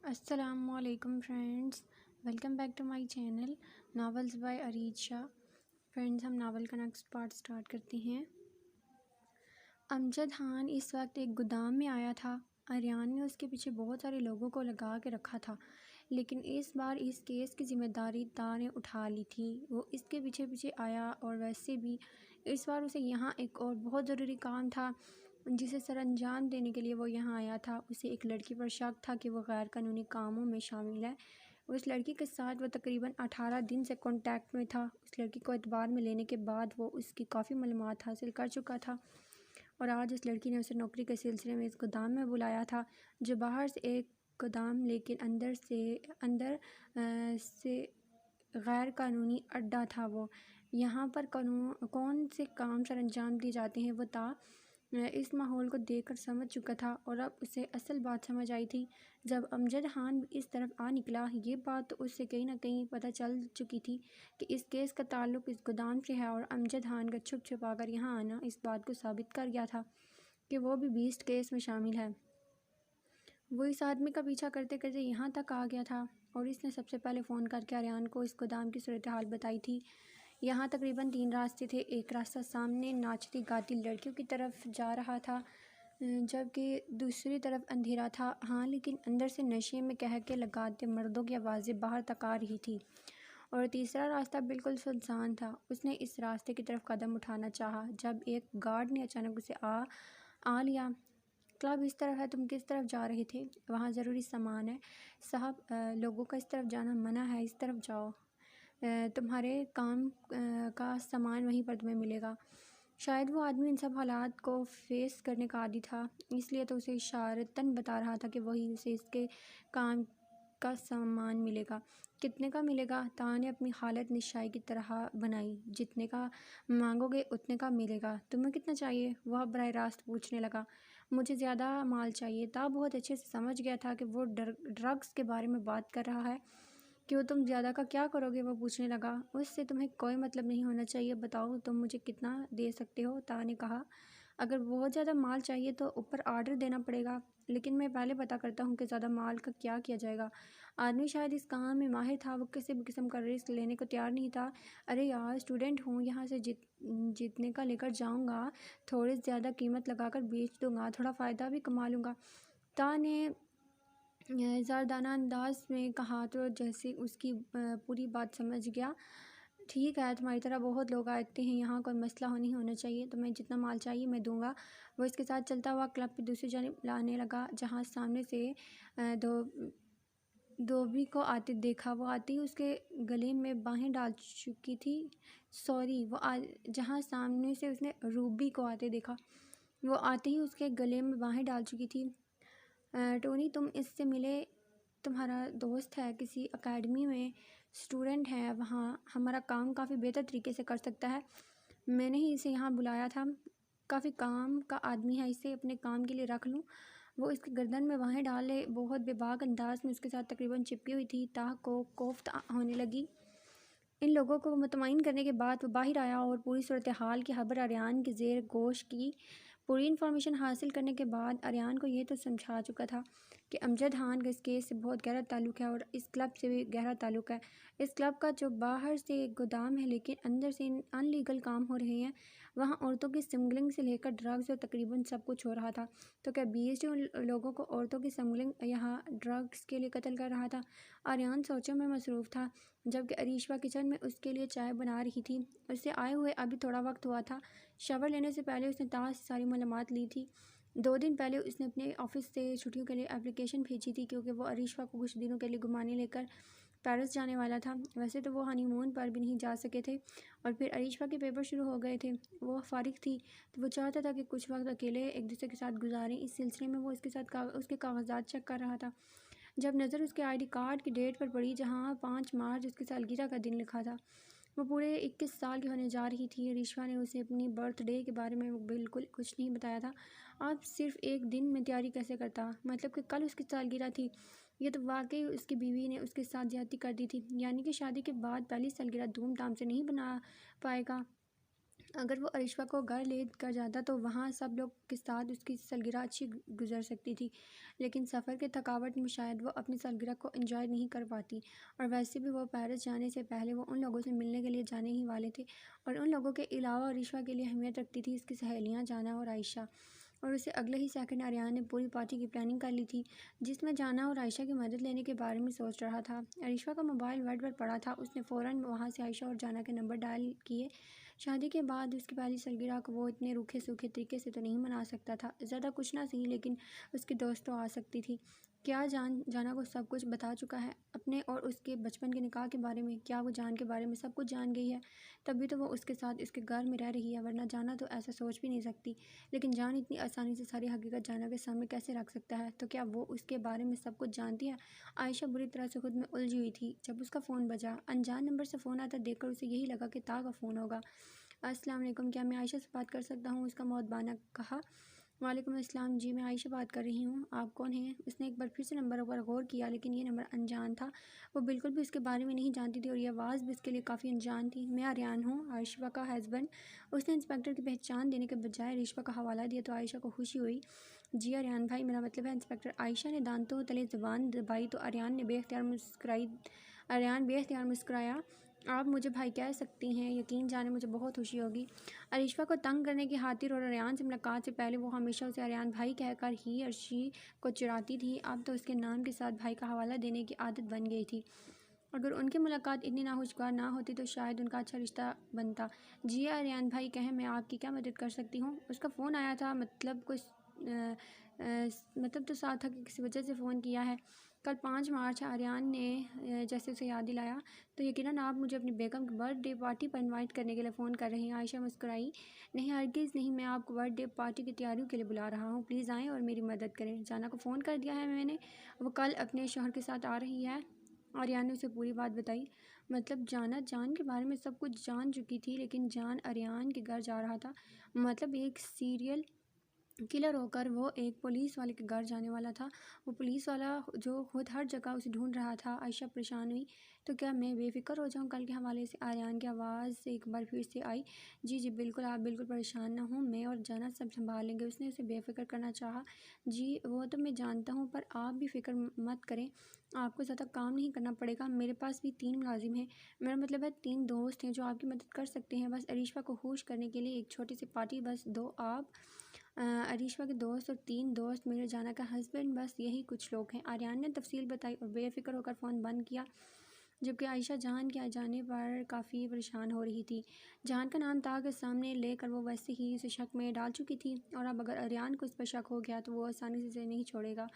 السلام علیکم friends, welcome back to my channel novels by Areed Shah. Friends, ہم ناول کا نیکسٹ پارٹ سٹارٹ کرتے ہیں۔ امجد خان اس وقت ایک گودام میں آیا تھا۔ آریان نے اس کے پیچھے بہت سارے لوگوں کو لگا کے رکھا تھا، لیکن اس بار اس کیس کی ذمہ داری تا نے اٹھا لی تھی۔ وہ اس کے پیچھے پیچھے آیا، اور ویسے بھی اس بار اسے یہاں ایک اور بہت ضروری کام تھا جسے سر انجام دینے کے لیے وہ یہاں آیا تھا۔ اسے ایک لڑکی پر شک تھا کہ وہ غیر قانونی کاموں میں شامل ہے۔ اس لڑکی کے ساتھ وہ تقریباً 18 دن سے کانٹیکٹ میں تھا۔ اس لڑکی کو اعتبار میں لینے کے بعد وہ اس کی کافی معلومات حاصل کر چکا تھا، اور آج اس لڑکی نے اسے نوکری کے سلسلے میں اس گودام میں بلایا تھا، جو باہر سے ایک گودام لیکن اندر سے غیر قانونی اڈا تھا۔ وہ یہاں پر کون سے کام سر انجام دیے جاتے ہیں وہ تا اس ماحول کو دیکھ کر سمجھ چکا تھا، اور اب اسے اصل بات سمجھ آئی تھی۔ جب امجد خان اس طرف آ نکلا، یہ بات تو اسے کہیں نہ کہیں پتہ چل چکی تھی کہ اس کیس کا تعلق اس گودام سے ہے، اور امجد خان کا چھپ چھپا کر یہاں آنا اس بات کو ثابت کر گیا تھا کہ وہ بھی بیسٹ کیس میں شامل ہے۔ وہ اس آدمی کا پیچھا کرتے کرتے یہاں تک آ گیا تھا، اور اس نے سب سے پہلے فون کر کے آریان کو اس گودام کی صورتحال بتائی تھی۔ یہاں تقریباً 3 راستے تھے۔ ایک راستہ سامنے ناچتی گاتی لڑکیوں کی طرف جا رہا تھا، جبکہ دوسری طرف اندھیرا تھا، ہاں لیکن اندر سے نشے میں قہقہے لگاتے مردوں کی آوازیں باہر تک آ رہی تھی۔ اور تیسرا راستہ بالکل سنسان تھا۔ اس نے اس راستے کی طرف قدم اٹھانا چاہا جب ایک گارڈ نے اچانک اسے آ لیا۔ کلب اس طرف ہے، تم کس طرف جا رہے تھے؟ وہاں ضروری سامان ہے صاحب، لوگوں کا اس طرف جانا منع ہے، اس طرف جاؤ، تمہارے کام کا سامان وہیں پر تمہیں ملے گا۔ شاید وہ آدمی ان سب حالات کو فیس کرنے کا عادی تھا، اس لیے تو اسے اشارتاً بتا رہا تھا کہ وہیں اسے اس کے کام کا سامان ملے گا۔ کتنے کا ملے گا؟ تا نے اپنی حالت نشائی کی طرح بنائی۔ جتنے کا مانگو گے اتنے کا ملے گا۔ تمہیں کتنا چاہیے؟ وہ براہ راست پوچھنے لگا۔ مجھے زیادہ مال چاہیے۔ تا بہت اچھے سے سمجھ گیا تھا کہ وہ ڈرگس کے بارے میں بات کر رہا ہے۔ کیوں، تم زیادہ کا کیا کرو گے؟ وہ پوچھنے لگا۔ اس سے تمہیں کوئی مطلب نہیں ہونا چاہیے، بتاؤ تم مجھے کتنا دے سکتے ہو؟ تا نے کہا۔ اگر بہت زیادہ مال چاہیے تو اوپر آرڈر دینا پڑے گا، لیکن میں پہلے پتہ کرتا ہوں کہ زیادہ مال کا کیا کیا جائے گا۔ آدمی شاید اس کام میں ماہر تھا، وہ کسی بھی قسم کا رسک لینے کو تیار نہیں تھا۔ ارے یار، اسٹوڈنٹ ہوں، یہاں سے جتنے کا لے کر جاؤں گا تھوڑی زیادہ قیمت لگا کر بیچ دوں گا، تھوڑا فائدہ بھی کما لوں گا۔ تا نے زاردانہ انداز میں کہا تو جیسے اس کی پوری بات سمجھ گیا۔ ٹھیک ہے، تمہاری طرح بہت لوگ آتے ہیں، یہاں کوئی مسئلہ نہیں ہونا چاہیے، تمہیں جتنا مال چاہیے میں دوں گا۔ وہ اس کے ساتھ چلتا ہوا کلب کی دوسری جانب لانے لگا، جہاں سامنے سے دھوبی کو آتے دیکھا۔ وہ آتے ہی اس کے گلے میں باہیں ڈال چکی تھی۔ جہاں سامنے سے اس نے روبی کو آتے دیکھا، وہ آتے ہی اس کے گلے میں باہیں ڈال چکی تھی۔ ٹونی، تم اس سے ملے، تمہارا دوست ہے، کسی اکیڈمی میں اسٹوڈنٹ ہے، وہاں ہمارا کام کافی بہتر طریقے سے کر سکتا ہے۔ میں نے ہی اسے یہاں بلایا تھا، کافی کام کا آدمی ہے، اسے اپنے کام کے لیے رکھ لوں۔ وہ اس کی گردن میں باہیں ڈالے بہت بے باک انداز میں اس کے ساتھ تقریباً چپکی ہوئی تھی۔ تا کو کوفت ہونے لگی۔ ان لوگوں کو مطمئن کرنے کے بعد وہ باہر آیا اور پوری صورتحال کی خبر آریان کے زیر گوش کی۔ پوری انفارمیشن حاصل کرنے کے بعد آریان کو یہ تو سمجھا چکا تھا کہ امجد خان کا اس کیس سے بہت گہرا تعلق ہے، اور اس کلب سے بھی گہرا تعلق ہے۔ اس کلب کا جو باہر سے ایک گودام ہے لیکن اندر سے ان لیگل کام ہو رہے ہیں، وہاں عورتوں کی سمگلنگ سے لے کر ڈرگز اور تقریباً سب کچھ ہو رہا تھا۔ تو کیا بیس لوگوں کو عورتوں کی سمگلنگ یہاں ڈرگز کے لیے قتل کر رہا تھا؟ آریان سوچوں میں مصروف تھا، جبکہ اریشا کچن میں اس کے لیے چائے بنا رہی تھی۔ اسے آئے ہوئے ابھی تھوڑا وقت ہوا تھا۔ شاور لینے سے پہلے اس نے تا سے ساری معلومات لی تھی۔ 2 دن پہلے اس نے اپنے آفس سے چھٹیوں کے لیے اپلیکیشن بھیجی تھی، کیونکہ وہ اریشا کو کچھ دنوں کے لیے گھمانے لے کر پیرس جانے والا تھا۔ ویسے تو وہ ہنی مون پر بھی نہیں جا سکے تھے، اور پھر اریشا کے پیپر شروع ہو گئے تھے۔ وہ فارغ تھی تو وہ چاہتا تھا کہ کچھ وقت اکیلے ایک دوسرے کے ساتھ گزاریں۔ اس سلسلے میں وہ اس کے کاغذات چیک کر رہا تھا، جب نظر اس کے ID کارڈ کی ڈیٹ پر پڑی، جہاں 5 مارچ اس کی سالگرہ کا دن لکھا تھا۔ وہ پورے 21 سال کی ہونے جا رہی تھی۔ اریشا نے اسے اپنی برتھ ڈے کے بارے میں بالکل کچھ نہیں بتایا تھا۔ اب صرف ایک دن میں تیاری کیسے کرتا؟ مطلب کہ کل اس کی سالگرہ تھی۔ یہ تو واقعی اس کی بیوی نے اس کے ساتھ زیادتی کر دی تھی، یعنی کہ شادی کے بعد پہلی سالگرہ دھوم دھام سے نہیں بنا پائے گا۔ اگر وہ ارشفہ کو گھر لے کر جاتا تو وہاں سب لوگ کے ساتھ اس کی سالگرہ اچھی گزر سکتی تھی، لیکن سفر کے تھکاوٹ میں شاید وہ اپنی سالگرہ کو انجوائے نہیں کر پاتی، اور ویسے بھی وہ پیرس جانے سے پہلے وہ ان لوگوں سے ملنے کے لیے جانے ہی والے تھے، اور ان لوگوں کے علاوہ ارشفہ کے لیے اہمیت رکھتی تھی اس کی سہیلیاں جانا اور عائشہ، اور اسے اگلے ہی سیکنڈ آریان نے پوری پارٹی کی پلاننگ کر لی تھی، جس میں جانا اور عائشہ کی مدد لینے کے بارے میں سوچ رہا تھا۔ ارشفہ کا موبائل بیڈ پر پڑا تھا، اس نے فوراً وہاں سے عائشہ اور جانا کے نمبر ڈائل کیے۔ شادی کے بعد اس کی پہلی سالگرہ کو وہ اتنے روکھے سوکھے طریقے سے تو نہیں منا سکتا تھا، زیادہ کچھ نہ سہی لیکن اس کی دوست تو آ سکتی تھی۔ کیا جانا کو سب کچھ بتا چکا ہے اپنے اور اس کے بچپن کے نکاح کے بارے میں؟ کیا وہ جان کے بارے میں سب کچھ جان گئی ہے؟ تبھی تو وہ اس کے ساتھ اس کے گھر میں رہ رہی ہے، ورنہ جانا تو ایسا سوچ بھی نہیں سکتی۔ لیکن جان اتنی آسانی سے ساری حقیقت جانا کے سامنے کیسے رکھ سکتا ہے؟ تو کیا وہ اس کے بارے میں سب کچھ جانتی ہے؟ عائشہ بری طرح سے خود میں الجھی ہوئی تھی جب اس کا فون بجا۔ انجان نمبر سے فون آتا دیکھ کر اسے یہی لگا کہ طا کا فون ہوگا۔ السلام علیکم، کیا میں عائشہ سے بات کر سکتا ہوں؟ اس کا مؤدبانہ کہا۔ وعلیکم السلام، جی میں عائشہ بات کر رہی ہوں، آپ کون ہیں؟ اس نے ایک بار پھر سے نمبر پر غور کیا، لیکن یہ نمبر انجان تھا، وہ بالکل بھی اس کے بارے میں نہیں جانتی تھی اور یہ آواز بھی اس کے لیے کافی انجان تھی۔ میں آریان ہوں، عائشہ کا ہسبینڈ۔ اس نے انسپکٹر کی پہچان دینے کے بجائے عائشہ کا حوالہ دیا تو عائشہ کو خوشی ہوئی۔ جی آریان بھائی، میرا مطلب ہے انسپکٹر۔ عائشہ نے دانتوں تلے زبان دبائی تو آریان بے اختیار مسکرایا۔ آپ مجھے بھائی کہہ سکتی ہیں، یقین جانے مجھے بہت خوشی ہوگی۔ عائشہ کو تنگ کرنے کی خاطر اور آریان سے ملاقات سے پہلے وہ ہمیشہ اسے آریان بھائی کہہ کر ہی عرشی کو چڑھاتی تھی، اب تو اس کے نام کے ساتھ بھائی کا حوالہ دینے کی عادت بن گئی تھی۔ اگر ان کی ملاقات اتنی ناخوشگوار نہ ہوتی تو شاید ان کا اچھا رشتہ بنتا۔ جی آریان بھائی کہیں میں آپ کی کیا مدد کر سکتی ہوں؟ اس کا فون آیا تھا، مطلب تو ساتھ تھا کہ کسی وجہ سے فون کیا ہے۔ کل 5 مارچ ہے، آریان نے جیسے اسے یاد دلایا۔ تو یقیناً آپ مجھے اپنی بیگم کی برتھ ڈے پارٹی پر انوائٹ کرنے کے لیے فون کر رہی ہیں؟ عائشہ مسکرائی۔ نہیں ہرگز نہیں، میں آپ کو برتھ ڈے پارٹی کی تیاریوں کے لیے بلا رہا ہوں، پلیز آئیں اور میری مدد کریں۔ جانا کو فون کر دیا ہے میں نے، وہ کل اپنے شوہر کے ساتھ آ رہی ہے۔ آریان نے اسے پوری بات بتائی۔ مطلب جان کے بارے میں سب کچھ جان چکی تھی، لیکن جان آریان کے گھر جا رہا تھا، مطلب ایک سیریل کلر ہو کر وہ ایک پولیس والے کے گھر جانے والا تھا، وہ پولیس والا جو خود ہر جگہ اسے ڈھونڈ رہا تھا۔ عائشہ پریشان ہوئی۔ تو کیا میں بے فکر ہو جاؤں کل کے حوالے سے؟ آریان کی آواز سے ایک بار پھر سے آئی۔ جی بالکل، آپ بالکل پریشان نہ ہوں، میں اور جانا سب سنبھال لیں گے۔ اس نے اسے بے فکر کرنا چاہا۔ جی وہ تو میں جانتا ہوں، پر آپ بھی فکر مت کریں، آپ کو زیادہ کام نہیں کرنا پڑے گا، میرے پاس بھی 3 ملازم ہیں، میرا مطلب ہے 3 دوست ہیں جو آپ کی مدد کر سکتے ہیں، بس عائشہ کو خوش کرنے کے لیے ایک چھوٹی سی پارٹی، بس 2 آپ، عائشہ کے دوست اور 3 دوست، میرے جانا کا ہسبینڈ، بس یہی کچھ لوگ ہیں۔ آریان نے تفصیل بتائی اور بے فکر ہو کر فون بند کیا، جبکہ عائشہ جان کے آ جانے پر کافی پریشان ہو رہی تھی۔ جان کا نام طا کے سامنے لے کر وہ ویسے ہی اسے شک میں ڈال چکی تھی، اور اب اگر آریان کو اس پر شک ہو گیا تو وہ آسانی سے اسے نہیں چھوڑے گا۔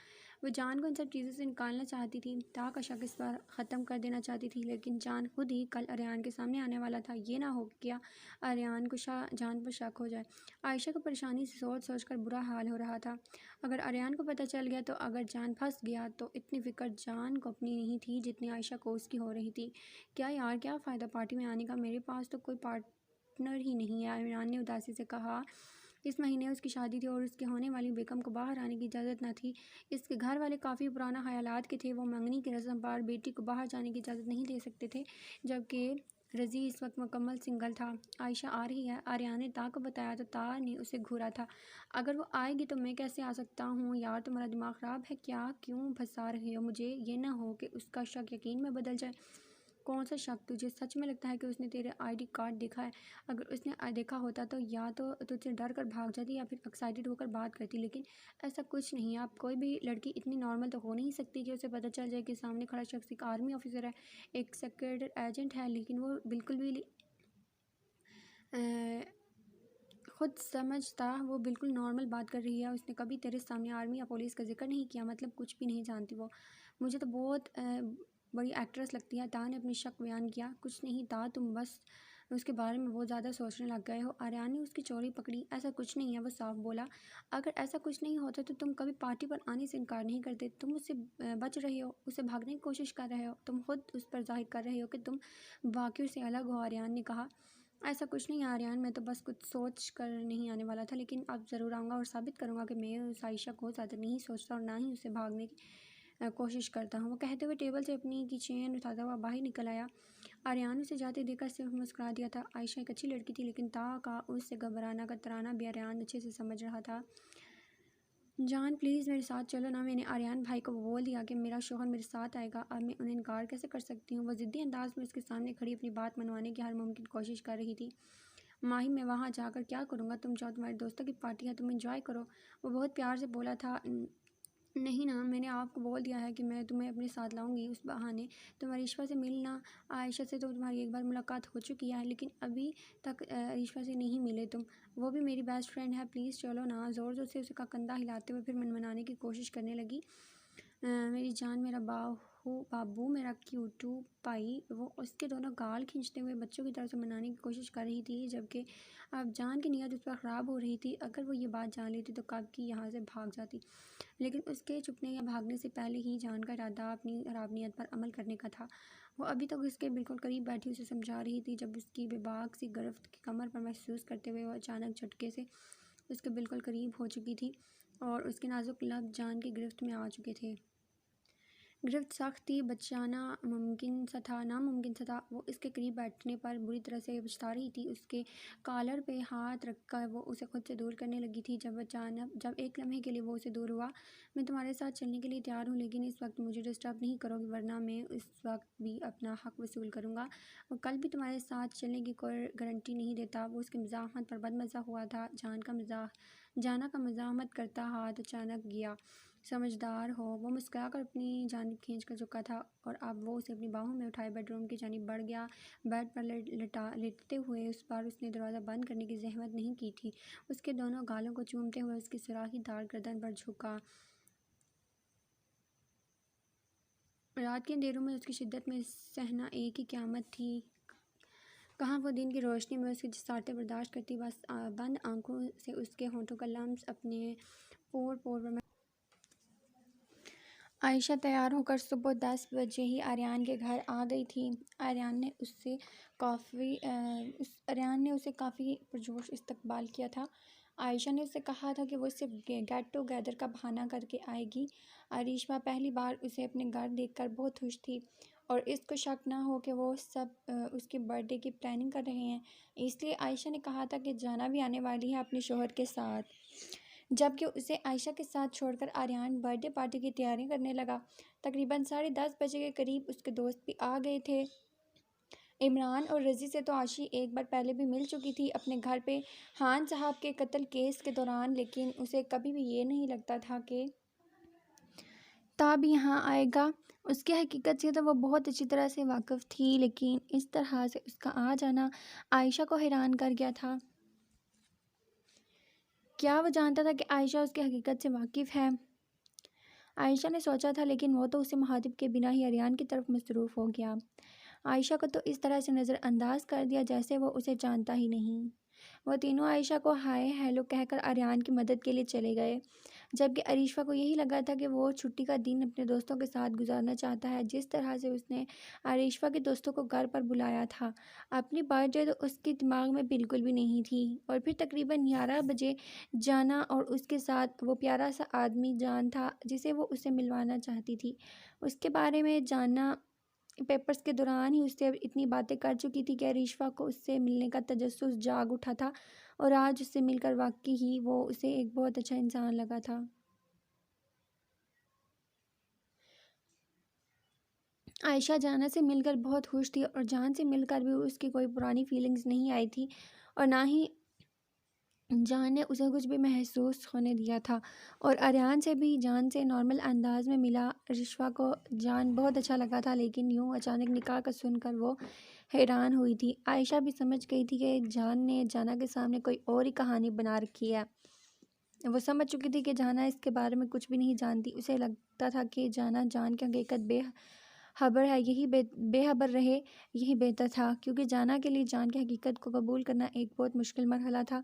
وہ جان کو ان سب چیزوں سے نکالنا چاہتی تھی، طا کا شک اس پر ختم کر دینا چاہتی تھی، لیکن جان خود ہی کل آریان کے سامنے آنے والا تھا، یہ نہ ہو کیا آریان کو جان پر شک ہو جائے۔ عائشہ کو پریشانی سے سوچ کر برا حال ہو رہا تھا، اگر آریان کو پتہ چل گیا تو اگر جان پھنس گیا تو اتنی فکر جان کو اپنی نہیں تھی جتنی عائشہ کو اس کی ہو رہی تھی۔ کیا یار، کیا فائدہ پارٹی میں آنے کا، میرے پاس تو کوئی پارٹنر ہی نہیں ہے، آریان نے اداسی سے کہا۔ اس مہینے اس کی شادی تھی اور اس کے ہونے والی بیگم کو باہر آنے کی اجازت نہ تھی، اس کے گھر والے کافی پرانا خیالات کے تھے، وہ منگنی کی رسم پر بیٹی کو باہر جانے کی اجازت نہیں دے سکتے تھے، جبکہ رضی اس وقت مکمل سنگل تھا۔ عائشہ آ رہی ہے، آریان نے طا کو بتایا تو طا نے اسے گھورا تھا۔ اگر وہ آئے گی تو میں کیسے آ سکتا ہوں؟ یار تمہارا دماغ خراب ہے کیا؟ کیوں پھنسا رہے ہو مجھے؟ یہ نہ ہو کہ اس کا شک یقین میں بدل جائے۔ کون سا شک؟ تجھے سچ میں لگتا ہے کہ اس نے تیرے ID کارڈ دیکھا ہے؟ اگر اس نے دیکھا ہوتا تو یا تو تجھ سے ڈر کر بھاگ جاتی یا پھر ایکسائٹڈ ہو کر بات کرتی، لیکن ایسا کچھ نہیں۔ اب کوئی بھی لڑکی اتنی نارمل تو ہو نہیں سکتی کہ اسے پتہ چل جائے کہ سامنے کھڑا شخص ایک آرمی آفیسر ہے، ایک سیکرٹ ایجنٹ ہے، لیکن وہ بالکل بھی خود سمجھتا وہ بالکل نارمل بات کر رہی ہے، اس نے کبھی تیرے سامنے آرمی یا پولیس کا ذکر نہیں کیا، مطلب کچھ بھی نہیں جانتی وہ، مجھے تو بہت بڑی ایکٹریس لگتی ہے۔ طا نے اپنی شک بیان کیا۔ کچھ نہیں طا، تم بس اس کے بارے میں بہت زیادہ سوچنے لگ گئے ہو۔ آریان نے اس کی چوری پکڑی۔ ایسا کچھ نہیں ہے، وہ صاف بولا۔ اگر ایسا کچھ نہیں ہوتا تو تم کبھی پارٹی پر آنے سے انکار نہیں کرتے، تم اس سے بچ رہے ہو، اسے بھاگنے کی کوشش کر رہے ہو، تم خود اس پر ظاہر کر رہے ہو کہ تم واقعہ سے الگ ہو۔ آریان نے کہا۔ ایسا کچھ نہیں آریان، میں تو بس کچھ سوچ کر نہیں آنے والا تھا، لیکن اب ضرور آؤں گا اور ثابت کروں گا کہ میں اس عائشہ کو زیادہ نہیں سوچتا اور نہ ہی اسے بھاگنے کی کوشش کرتا ہوں، وہ کہتے ہوئے ٹیبل سے اپنی کی چین اٹھاتا ہوا باہر نکل آیا۔ آریان اسے جاتے دیکھ کر صرف مسکرا دیا تھا۔ عائشہ ایک اچھی لڑکی تھی، لیکن کا اس سے گھبرانا کا ترانہ بھی آریان اچھے سے سمجھ رہا تھا۔ جان پلیز میرے ساتھ چلو نا۔ میں نے آریان بھائی کو بول دیا کہ میرا شوہر میرے ساتھ آئے گا، اب میں انہیں انکار کیسے کر سکتی ہوں؟ وہ ضدی انداز میں اس کے سامنے کھڑی اپنی بات منوانے کی ہر ممکن کوشش کر رہی تھی۔ ماہی میں وہاں جا کر کیا کروں گا؟ تم جاؤ، تمہارے دوستوں کی پارٹی ہے، تم انجوائے کرو۔ وہ بہت پیار سے بولا تھا۔ نہیں نا، میں نے آپ کو بول دیا ہے کہ میں تمہیں اپنے ساتھ لاؤں گی۔ اس بہانے تم عریشہ سے ملنا۔ عائشہ سے تو تمہاری ایک بار ملاقات ہو چکی ہے، لیکن ابھی تک عریشہ سے نہیں ملے تم۔ وہ بھی میری بیسٹ فرینڈ ہے، پلیز چلو نا۔ زور زور سے اس کا کندھا ہلاتے ہوئے پھر منمنانے کی کوشش کرنے لگی۔ میری جان، میرا بابو، میرا کیوٹو پائی۔ وہ اس کے دونوں گال کھینچتے ہوئے بچوں کی طرح سے منانے کی کوشش کر رہی تھی، جبکہ اب جان کی نیت اس پر خراب ہو رہی تھی۔ اگر وہ یہ بات جان لیتی تو کب کی یہاں سے بھاگ جاتی، لیکن اس کے چھپنے یا بھاگنے سے پہلے ہی جان کا ارادہ اپنی خراب نیت پر عمل کرنے کا تھا۔ وہ ابھی تک اس کے بالکل قریب بیٹھی اسے سمجھا رہی تھی، جب اس کی بے باک سی گرفت کی کمر پر محسوس کرتے ہوئے وہ اچانک جھٹکے سے اس کے بالکل قریب ہو چکی تھی اور اس کے نازک لب جان کی گرفت میں آ چکے تھے۔ گرفت سخت تھی، بچانا ناممکن سا تھا۔ وہ اس کے قریب بیٹھنے پر بری طرح سے پچھتا رہی تھی۔ اس کے کالر پہ ہاتھ رکھ کر وہ اسے خود سے دور کرنے لگی تھی، جب ایک لمحے کے لیے وہ اسے دور ہوا۔ میں تمہارے ساتھ چلنے کے لیے تیار ہوں، لیکن اس وقت مجھے ڈسٹرب نہیں کرو گی، ورنہ میں اس وقت بھی اپنا حق وصول کروں گا۔ وہ کل بھی تمہارے ساتھ چلنے کی کوئی گارنٹی نہیں دیتا۔ وہ اس کی مزاحمت پر بدمزہ ہوا تھا۔ جانا کا مزاحمت کرتا ہاتھ اچانک گیا۔ سمجھدار ہو، وہ مسکرا کر اپنی جانب کھینچ کر جھکا تھا اور اب وہ اسے اپنی باہوں میں اٹھائے بیڈ روم کی جانب بڑھ گیا۔ بیڈ پر لیٹتے ہوئے اس بار اس نے دروازہ بند کرنے کی زحمت نہیں کی تھی۔ اس کے دونوں گالوں کو چومتے ہوئے اس کی سراخی دار گردن پر جھکا۔ رات کے اندھیروں میں اس کی شدت میں سہنا ایک ہی قیامت تھی۔ کہاں وہ دن کی روشنی میں اس کی جسارتیں برداشت کرتی؟ بس بند آنکھوں سے اس کے ہونٹوں کا لمس اپنے پور پور پر عائشہ تیار ہو کر صبح 10 بجے ہی آریان کے گھر آ گئی تھی۔ آریان نے اسے کافی پرجوش استقبال کیا تھا۔ عائشہ نے اسے کہا تھا کہ وہ صرف گیٹ ٹوگیدر کا بہانہ کر کے آئے گی۔ عریشہ پہلی بار اسے اپنے گھر دیکھ کر بہت خوش تھی، اور اس کو شک نہ ہو کہ وہ سب اس کے برتھ ڈے کی پلاننگ کر رہے ہیں، اس لیے عائشہ نے کہا تھا کہ جانا بھی آنے والی ہے اپنے شوہر کے ساتھ۔ جبکہ اسے عائشہ کے ساتھ چھوڑ کر آریان برتھ ڈے پارٹی کی تیاری کرنے لگا۔ تقریباً 10:30 بجے کے قریب اس کے دوست بھی آ گئے تھے۔ عمران اور رضی سے تو عائشہ ایک بار پہلے بھی مل چکی تھی اپنے گھر پہ خان صاحب کے قتل کیس کے دوران، لیکن اسے کبھی بھی یہ نہیں لگتا تھا کہ تاب یہاں آئے گا۔ اس کی حقیقت سے تو وہ بہت اچھی طرح سے واقف تھی، لیکن اس طرح سے اس کا آ جانا عائشہ کو حیران کر گیا تھا۔ کیا وہ جانتا تھا کہ عائشہ اس کی حقیقت سے واقف ہے؟ عائشہ نے سوچا تھا، لیکن وہ تو اسے مخاطب کے بنا ہی آریان کی طرف مصروف ہو گیا۔ عائشہ کو تو اس طرح سے نظر انداز کر دیا جیسے وہ اسے جانتا ہی نہیں۔ وہ تینوں عائشہ کو ہائے ہیلو کہہ کر آریان کی مدد کے لیے چلے گئے، جبکہ عریشہ کو یہی لگا تھا کہ وہ چھٹی کا دن اپنے دوستوں کے ساتھ گزارنا چاہتا ہے، جس طرح سے اس نے عریشہ کے دوستوں کو گھر پر بلایا تھا۔ اپنی برتھ ڈے تو اس کے دماغ میں بالکل بھی نہیں تھی۔ اور پھر تقریباً 11 بجے جانا اور اس کے ساتھ وہ پیارا سا آدمی جان تھا جسے وہ اسے ملوانا چاہتی تھی۔ اس کے بارے میں جانا پیپرز کے دوران ہی اس سے اتنی باتیں کر چکی تھی کہ عریشہ کو اس سے ملنے کا تجسس جاگ اٹھا تھا، اور آج اس سے مل کر واقعی ہی وہ اسے ایک بہت اچھا انسان لگا تھا۔ عائشہ جانا سے مل کر بہت خوش تھی، اور جان سے مل کر بھی اس کی کوئی پرانی فیلنگز نہیں آئی تھی، اور نہ ہی جان نے اسے کچھ بھی محسوس ہونے دیا تھا۔ اور آریان سے بھی جان سے نارمل انداز میں ملا۔ عریشہ کو جان بہت اچھا لگا تھا، لیکن یوں اچانک نکاح کا سن کر وہ حیران ہوئی تھی۔ عائشہ بھی سمجھ گئی تھی کہ جان نے جانا کے سامنے کوئی اور ہی کہانی بنا رکھی ہے۔ وہ سمجھ چکی تھی کہ جانا اس کے بارے میں کچھ بھی نہیں جانتی۔ اسے لگتا تھا کہ جانا جان کی حقیقت بے خبر ہے، بے خبر رہے یہی بہتر تھا، کیونکہ جانا کے لیے جان کی حقیقت کو قبول کرنا ایک بہت مشکل مرحلہ تھا۔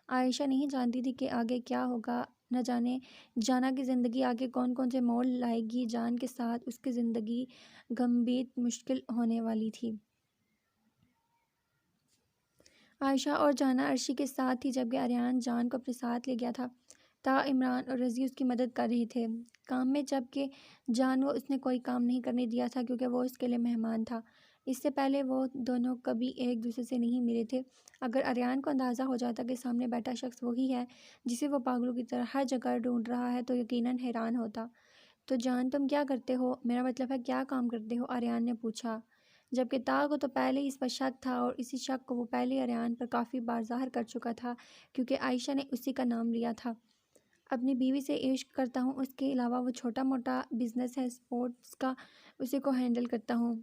عائشہ نہیں جانتی تھی کہ آگے کیا ہوگا، نہ جانے جانا کی زندگی آگے کون کون سے موڑ لائے گی۔ جان کے ساتھ اس کی زندگی گمبھیر مشکل ہونے والی تھی۔ عائشہ اور جانا عرشی کے ساتھ تھی، جبکہ آریان جان کو اپنے ساتھ لے گیا تھا۔ عمران اور رضی اس کی مدد کر رہے تھے کام میں، جبکہ جان کو اس نے کوئی کام نہیں کرنے دیا تھا کیونکہ وہ اس کے لیے مہمان تھا۔ اس سے پہلے وہ دونوں کبھی ایک دوسرے سے نہیں ملے تھے۔ اگر آریان کو اندازہ ہو جاتا کہ سامنے بیٹھا شخص وہی ہے جسے وہ پاگلوں کی طرح ہر جگہ ڈھونڈ رہا ہے تو یقیناً حیران ہوتا۔ تو جان، تم کیا کرتے ہو؟ میرا مطلب ہے کیا کام کرتے ہو؟ آریان نے پوچھا، جبکہ کو تو پہلے ہی اس پر شک تھا، اور اسی شک کو وہ پہلے آریان پر کافی بار ظاہر کر چکا تھا کیونکہ عائشہ نے اسی کا نام لیا تھا۔ اپنی بیوی سے عشق کرتا ہوں، اس کے علاوہ وہ چھوٹا موٹا بزنس ہے سپورٹس کا، اسی کو ہینڈل کرتا ہوں،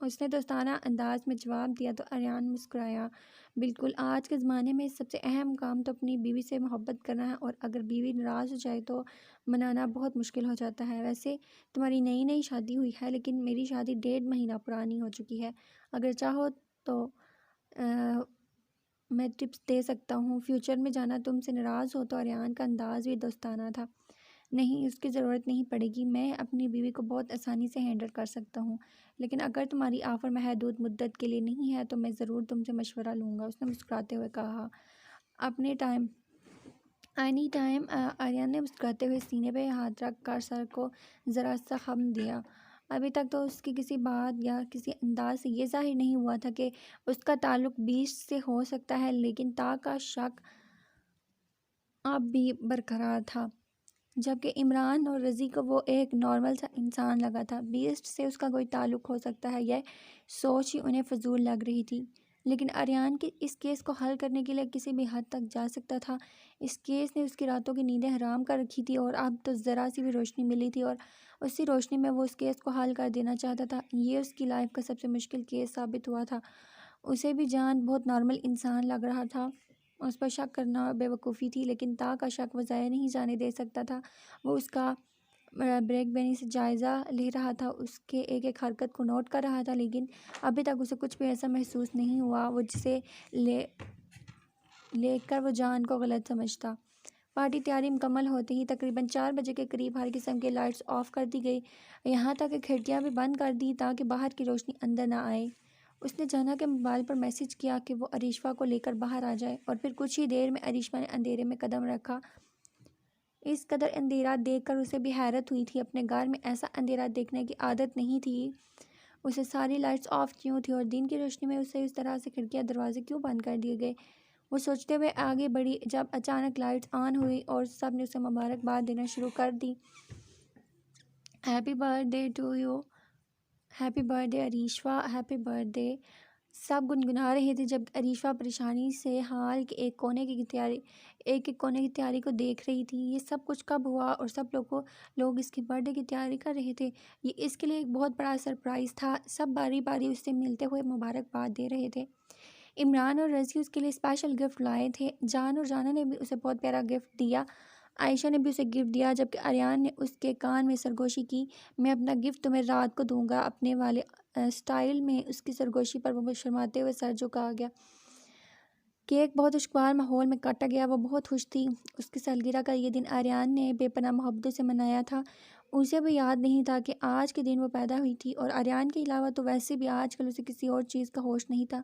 اس نے دوستانہ انداز میں جواب دیا۔ تو آریان مسکرایا۔ بالکل، آج کے زمانے میں سب سے اہم کام تو اپنی بیوی سے محبت کرنا ہے، اور اگر بیوی ناراض ہو جائے تو منانا بہت مشکل ہو جاتا ہے۔ ویسے تمہاری نئی شادی ہوئی ہے، لیکن میری شادی 1.5 مہینہ پرانی ہو چکی ہے۔ اگر چاہو تو میں ٹپس دے سکتا ہوں۔ فیوچر میں جانا تم سے ناراض ہو تو آریان کا انداز بھی دوستانہ تھا۔ نہیں، اس کی ضرورت نہیں پڑے گی، میں اپنی بیوی کو بہت آسانی سے ہینڈل کر سکتا ہوں، لیکن اگر تمہاری آفر محدود مدت کے لیے نہیں ہے تو میں ضرور تم سے مشورہ لوں گا، اس نے مسکراتے ہوئے کہا۔ اینی ٹائم، آریان نے مسکراتے ہوئے سینے پہ ہاتھ رکھ کر سر کو ذرا سا خم دیا۔ ابھی تک تو اس کی کسی بات یا کسی انداز سے یہ ظاہر نہیں ہوا تھا کہ اس کا تعلق 20 سے ہو سکتا ہے، لیکن کا شک اب بھی برقرار تھا، جبکہ عمران اور رضی کو وہ ایک نارمل سا انسان لگا تھا۔ 20 سے اس کا کوئی تعلق ہو سکتا ہے، یہ سوچ ہی انہیں فضول لگ رہی تھی، لیکن آریان کی اس کیس کو حل کرنے کے لیے کسی بھی حد تک جا سکتا تھا۔ اس کیس نے اس کی راتوں کی نیندیں حرام کر رکھی تھی، اور اب تو ذرا سی بھی روشنی ملی تھی اور اسی روشنی میں وہ اس کیس کو حل کر دینا چاہتا تھا۔ یہ اس کی لائف کا سب سے مشکل کیس ثابت ہوا تھا۔ اسے بھی جان بہت نارمل انسان لگ رہا تھا، اس پر شک کرنا بے وقوفی تھی، لیکن کا شک وہ ضائع نہیں جانے دے سکتا تھا۔ وہ اس کا بریک بینی سے جائزہ لے رہا تھا، اس کے ایک ایک حرکت کو نوٹ کر رہا تھا، لیکن ابھی تک اسے کچھ بھی ایسا محسوس نہیں ہوا وہ جسے لے کر وہ جان کو غلط سمجھتا۔ پارٹی تیاری مکمل ہوتے ہی تقریباً 4 بجے کے قریب ہر قسم کے لائٹس آف کر دی گئی، یہاں تک کہ کھڑکیاں بھی بند کر دی تاکہ باہر کی روشنی اندر نہ آئے۔ اس نے جانا کے موبائل پر میسج کیا کہ وہ عریشہ کو لے کر باہر آ جائے، اور پھر کچھ ہی دیر میں عریشہ نے اندھیرے میں قدم رکھا۔ اس قدر اندھیرا دیکھ کر اسے بھی حیرت ہوئی تھی، اپنے گھر میں ایسا اندھیرا دیکھنے کی عادت نہیں تھی۔ اسے ساری لائٹس آف کیوں تھی اور دن کی روشنی میں اسے اس طرح سے کھڑکیاں دروازے کیوں بند کر دیے گئے؟ وہ سوچتے ہوئے آگے بڑھی جب اچانک لائٹس آن ہوئی اور سب نے اسے مبارکباد دینا شروع کر دی۔ Happy birthday to you, happy birthday Areesha, happy birthday, سب گنگنا رہے تھے، جب عریشہ پریشانی سے ہال کے ایک کونے کی تیاری کو دیکھ رہی تھی۔ یہ سب کچھ کب ہوا اور سب لوگ اس کے برتھ ڈے کی تیاری کر رہے تھے؟ یہ اس کے لیے ایک بہت بڑا سرپرائز تھا۔ سب باری باری اس سے ملتے ہوئے مبارکباد دے رہے تھے۔ عمران اور رضی اس کے لیے اسپیشل گفٹ لائے تھے، جان اور جانا نے بھی اسے بہت پیارا گفٹ دیا، عائشہ نے بھی اسے گفٹ دیا، جبکہ آریان نے اس کے کان میں سرگوشی کی۔ میں اپنا گفٹ تمہیں رات کو دوں گا، اپنے والے سٹائل میں اس کی سرگوشی پر وہ شرماتے ہوئے سر جھکا گیا۔ کیک بہت خوشگوار ماحول میں کاٹا گیا، وہ بہت خوش تھی۔ اس کی سالگرہ کا یہ دن آریان نے بے پناہ محبتوں سے منایا تھا، اسے بھی یاد نہیں تھا کہ آج کے دن وہ پیدا ہوئی تھی، اور آریان کے علاوہ تو ویسے بھی آج کل اسے کسی اور چیز کا ہوش نہیں تھا۔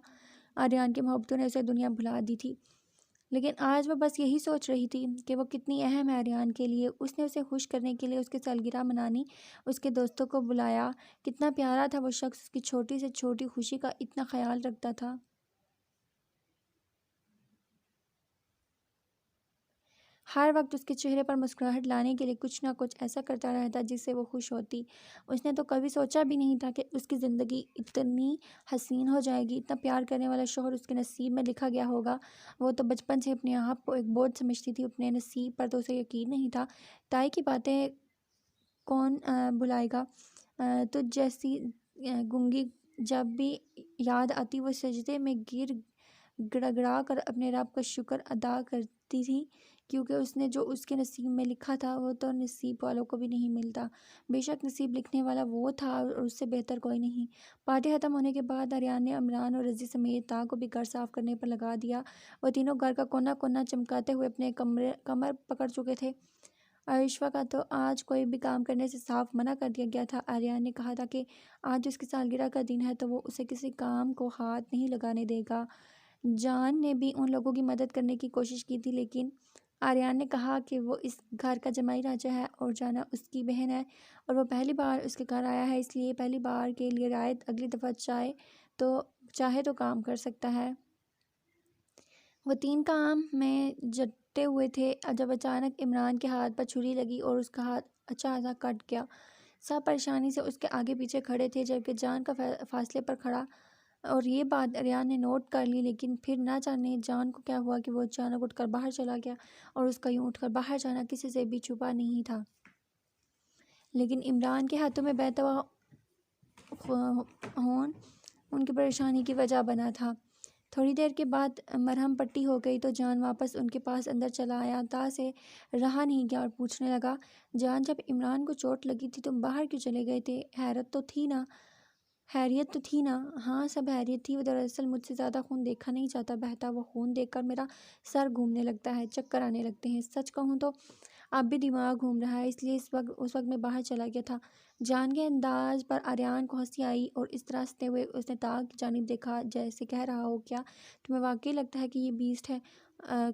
آریان کی محبتوں نے اسے دنیا بھلا دی تھی، لیکن آج وہ بس یہی سوچ رہی تھی کہ وہ کتنی اہم ہے آریان کے لیے۔ اس نے اسے خوش کرنے کے لیے اس کی سالگرہ منانی اس کے دوستوں کو بلایا۔ کتنا پیارا تھا وہ شخص، اس کی چھوٹی سے چھوٹی خوشی کا اتنا خیال رکھتا تھا۔ ہر وقت اس کے چہرے پر مسکراہٹ لانے کے لیے کچھ نہ کچھ ایسا کرتا رہتا جس سے وہ خوش ہوتی۔ اس نے تو کبھی سوچا بھی نہیں تھا کہ اس کی زندگی اتنی حسین ہو جائے گی، اتنا پیار کرنے والا شوہر اس کے نصیب میں لکھا گیا ہوگا۔ وہ تو بچپن سے اپنے آپ کو ایک بوجھ سمجھتی تھی، اپنے نصیب پر تو اسے یقین نہیں تھا۔ تائی کی باتیں کون بھلائے گا؟ تو جیسی گنگی جب بھی یاد آتی وہ سجدے میں گر گڑگڑا کر اپنے رب کا شکر ادا کرتی تھی، کیونکہ اس نے جو اس کے نصیب میں لکھا تھا وہ تو نصیب والوں کو بھی نہیں ملتا۔ بے شک نصیب لکھنے والا وہ تھا اور اس سے بہتر کوئی نہیں۔ پارٹی ختم ہونے کے بعد آریان نے عمران اور رضی سمیت کو بھی گھر صاف کرنے پر لگا دیا۔ وہ تینوں گھر کا کونا کونا چمکاتے ہوئے اپنے کمر پکڑ چکے تھے۔ عریشہ کا تو آج کوئی بھی کام کرنے سے صاف منع کر دیا گیا تھا۔ آریان نے کہا تھا کہ آج اس کی سالگرہ کا دن ہے تو وہ اسے کسی کام کو ہاتھ نہیں لگانے دے گا۔ جان نے بھی ان لوگوں کی مدد کرنے کی کوشش کی تھی، لیکن آریان نے کہا کہ وہ اس گھر کا جمائی راجہ ہے اور جانا اس کی بہن ہے اور وہ پہلی بار اس کے گھر آیا ہے، اس لیے پہلی بار کے لیے رعایت اگلی دفعہ چاہے تو کام کر سکتا ہے۔ وہ 3 کام میں جٹے ہوئے تھے جب اچانک عمران کے ہاتھ پر چھری لگی اور اس کا ہاتھ اچانک کٹ گیا۔ سب پریشانی سے اس کے آگے پیچھے کھڑے تھے جبکہ جان کا فاصلے پر کھڑا، اور یہ بات آریان نے نوٹ کر لی، لیکن پھر نہ جانے جان کو کیا ہوا کہ وہ اچانک اٹھ کر باہر چلا گیا اور اس کا یوں اٹھ کر باہر جانا کسی سے بھی چھپا نہیں تھا، لیکن عمران کے ہاتھوں میں بہتا ہوا خون ان کی پریشانی کی وجہ بنا تھا۔ تھوڑی دیر کے بعد مرہم پٹی ہو گئی تو جان واپس ان کے پاس اندر چلا آیا۔ تا سے رہا نہیں گیا اور پوچھنے لگا، جان جب عمران کو چوٹ لگی تھی تم باہر کیوں چلے گئے تھے؟ حیریت تو تھی نا؟ ہاں سب حیریت تھی، وہ دراصل مجھ سے زیادہ خون دیکھا نہیں جاتا، بہتا وہ خون دیکھ کر میرا سر گھومنے لگتا ہے، چکر آنے لگتے ہیں، سچ کہوں تو اب بھی دماغ گھوم رہا ہے، اس لیے اس وقت میں باہر چلا گیا تھا۔ جان کے انداز پر آریان کو ہنسی آئی اور اس طرح ہنستے ہوئے اس نے طاق کی جانب دیکھا جیسے کہہ رہا ہو، کیا تمہیں واقعی لگتا ہے کہ یہ بیسٹ ہے؟